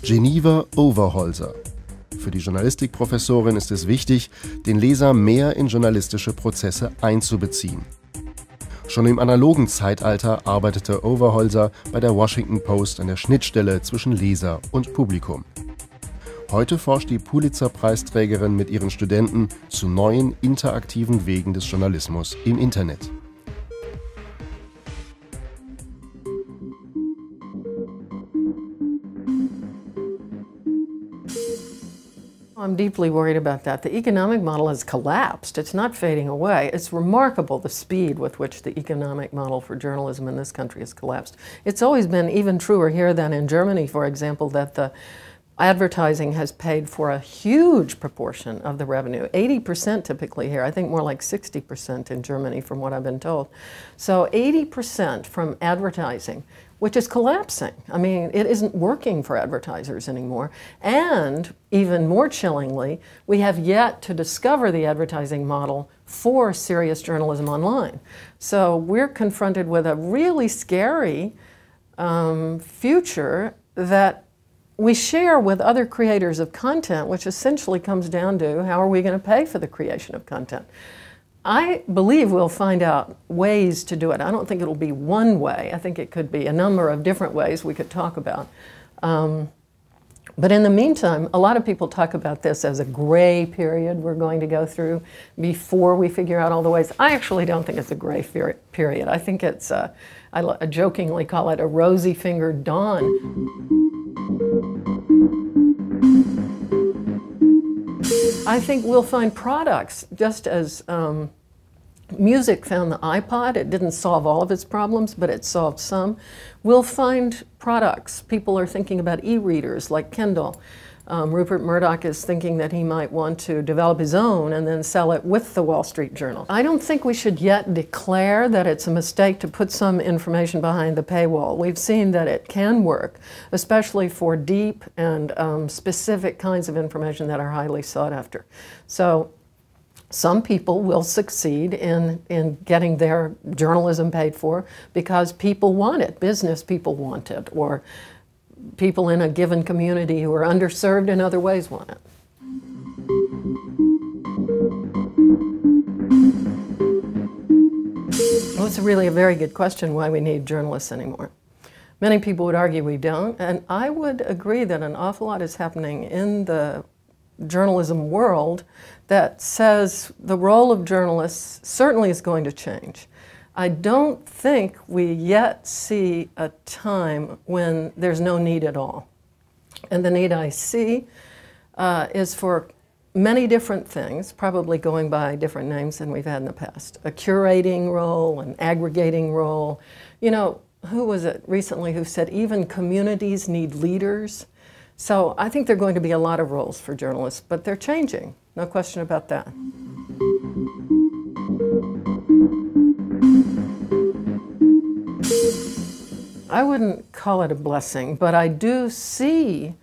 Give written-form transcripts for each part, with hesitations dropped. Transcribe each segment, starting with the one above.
Geneva Overholser. Für die Journalistikprofessorin ist es wichtig, den Leser mehr in journalistische Prozesse einzubeziehen. Schon im analogen Zeitalter arbeitete Overholser bei der Washington Post an der Schnittstelle zwischen Leser und Publikum. Heute forscht die Pulitzer-Preisträgerin mit ihren Studenten zu neuen interaktiven Wegen des Journalismus im Internet. I'm deeply worried about that. The economic model has collapsed. It's not fading away. It's remarkable the speed with which the economic model for journalism in this country has collapsed. It's always been even truer here than in Germany, for example, that the advertising has paid for a huge proportion of the revenue, 80% typically here. I think more like 60% in Germany from what I've been told. So 80% from advertising, which is collapsing. I mean, it isn't working for advertisers anymore. And even more chillingly, we have yet to discover the advertising model for serious journalism online. So we're confronted with a really scary future that we share with other creators of content, which essentially comes down to how are we going to pay for the creation of content. I believe we'll find out ways to do it. I don't think it'll be one way. I think it could be a number of different ways we could talk about. But in the meantime, a lot of people talk about this as a gray period we're going to go through before we figure out all the ways. I actually don't think it's a gray period. I think it's, I jokingly call it a rosy-fingered dawn. I think we'll find products, just as music found the iPod. It didn't solve all of its problems, but it solved some. We'll find products. People are thinking about e-readers like Kindle. Rupert Murdoch is thinking that he might want to develop his own and then sell it with the Wall Street Journal. I don't think we should yet declare that it's a mistake to put some information behind the paywall. We've seen that it can work, especially for deep and specific kinds of information that are highly sought after. So some people will succeed in getting their journalism paid for because people want it, business people want it, or people in a given community who are underserved in other ways want it. Well, it's really a very good question why we need journalists anymore. Many people would argue we don't, and I would agree that an awful lot is happening in the journalism world that says the role of journalists certainly is going to change. I don't think we yet see a time when there's no need at all. And the need I see is for many different things, probably going by different names than we've had in the past. A curating role, an aggregating role. You know, who was it recently who said even communities need leaders? So I think there are going to be a lot of roles for journalists, but they're changing, no question about that. I wouldn't call it a blessing, but I do see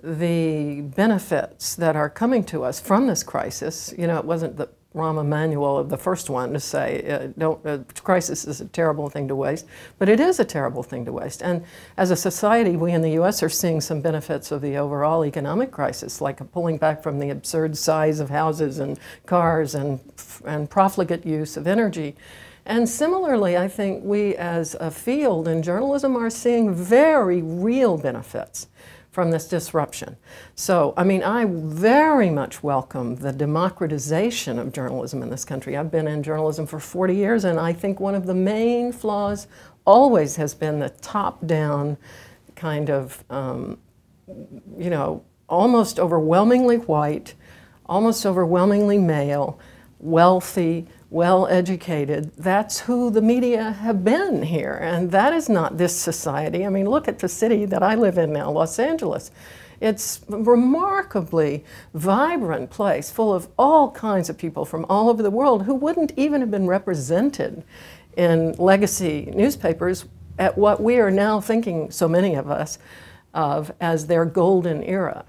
the benefits that are coming to us from this crisis. You know, it wasn't the Rahm Emanuel of the first one to say, crisis is a terrible thing to waste, but it is a terrible thing to waste. And as a society, we in the US are seeing some benefits of the overall economic crisis, like pulling back from the absurd size of houses and cars and profligate use of energy. And similarly, I think we as a field in journalism are seeing very real benefits from this disruption. So, I mean, I very much welcome the democratization of journalism in this country. I've been in journalism for 40 years, and I think one of the main flaws always has been the top-down kind of, you know, almost overwhelmingly white, almost overwhelmingly male, wealthy, well-educated. That's who the media have been here, and that is not this society. I mean, look at the city that I live in now, Los Angeles. It's a remarkably vibrant place full of all kinds of people from all over the world who wouldn't even have been represented in legacy newspapers at what we are now thinking, so many of us, of as their golden era.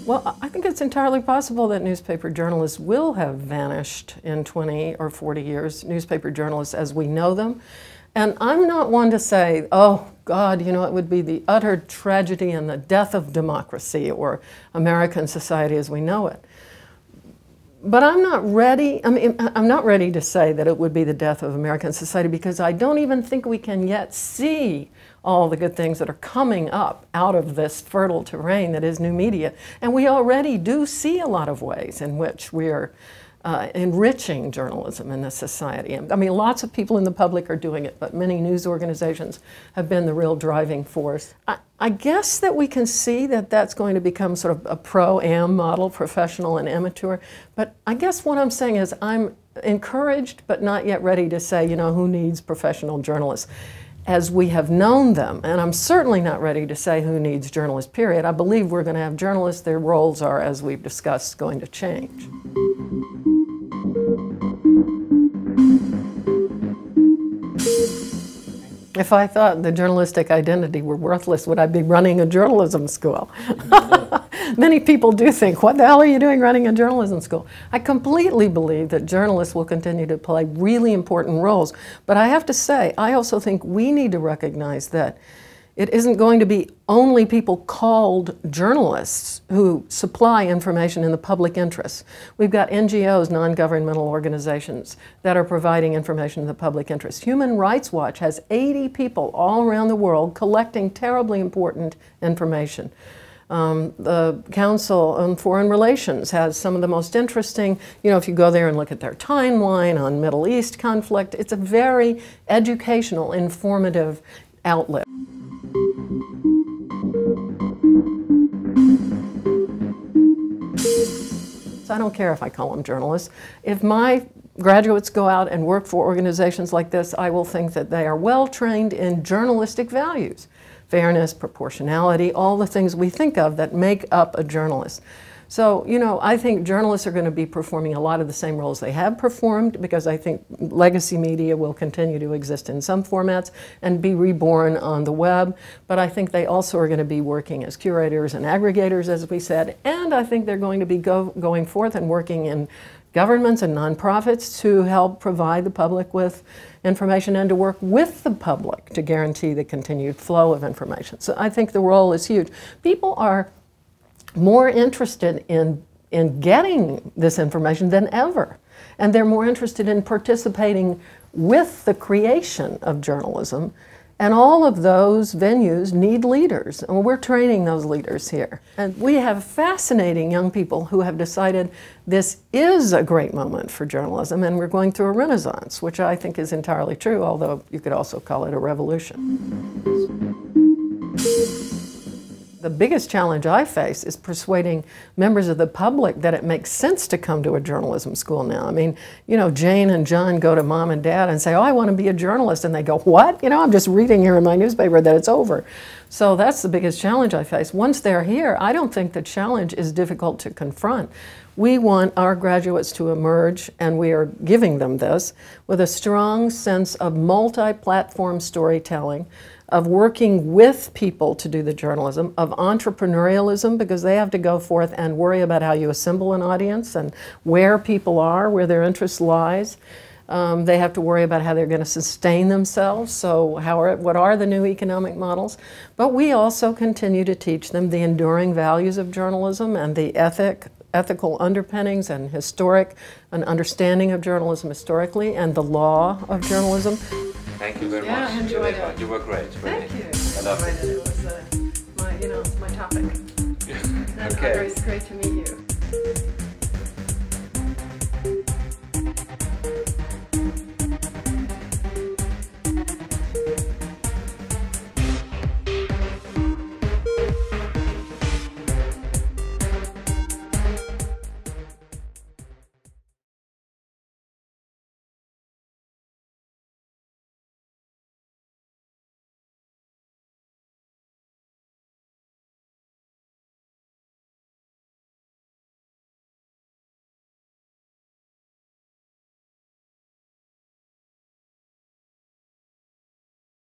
Well, I think it's entirely possible that newspaper journalists will have vanished in 20 or 40 years, newspaper journalists as we know them. And I'm not one to say, oh, God, you know, it would be the utter tragedy and the death of democracy or American society as we know it. But I'm not ready, I'm not ready to say that it would be the death of American society because I don't even think we can yet see all the good things that are coming up out of this fertile terrain that is new media. And we already do see a lot of ways in which we're enriching journalism in this society. I mean, lots of people in the public are doing it, but many news organizations have been the real driving force. I guess that we can see that that's going to become sort of a pro-am model, professional and amateur. But I guess what I'm saying is I'm encouraged, but not yet ready to say, you know, who needs professional journalists as we have known them. And I'm certainly not ready to say who needs journalists, period. I believe we're going to have journalists. Their roles are, as we've discussed, going to change. If I thought the journalistic identity were worthless, would I be running a journalism school? Many people do think, what the hell are you doing running a journalism school? I completely believe that journalists will continue to play really important roles. But I have to say, I also think we need to recognize that it isn't going to be only people called journalists who supply information in the public interest. We've got NGOs, non-governmental organizations, that are providing information in the public interest. Human Rights Watch has 80 people all around the world collecting terribly important information. The Council on Foreign Relations has some of the most interesting, you know, if you go there and look at their timeline on Middle East conflict, it's a very educational, informative outlet. So I don't care if I call them journalists. If my graduates go out and work for organizations like this, I will think that they are well trained in journalistic values. Fairness, proportionality, all the things we think of that make up a journalist. So, you know, I think journalists are going to be performing a lot of the same roles they have performed because I think legacy media will continue to exist in some formats and be reborn on the web. But I think they also are going to be working as curators and aggregators, as we said, and I think they're going to be going forth and working in governments and nonprofits to help provide the public with information and to work with the public to guarantee the continued flow of information. So I think the role is huge. People are more interested in getting this information than ever. And they're more interested in participating with the creation of journalism. And all of those venues need leaders. And we're training those leaders here. And we have fascinating young people who have decided this is a great moment for journalism and we're going through a renaissance, which I think is entirely true, although you could also call it a revolution. The biggest challenge I face is persuading members of the public that it makes sense to come to a journalism school now. I mean, you know, Jane and John go to mom and dad and say, oh, I want to be a journalist. And they go, what? You know, I'm just reading here in my newspaper that it's over. So that's the biggest challenge I face. Once they're here, I don't think the challenge is difficult to confront. We want our graduates to emerge, and we are giving them this, with a strong sense of multi-platform storytelling, of working with people to do the journalism, of entrepreneurialism, because they have to go forth and worry about how you assemble an audience and where people are, where their interest lies. They have to worry about how they're going to sustain themselves, so what are the new economic models? But we also continue to teach them the enduring values of journalism and the ethical underpinnings and an understanding of journalism historically and the law of journalism. Thank you very much. I enjoyed it. You were great. Really. Thank you. I loved it. It was my topic. Okay. It's great to meet you.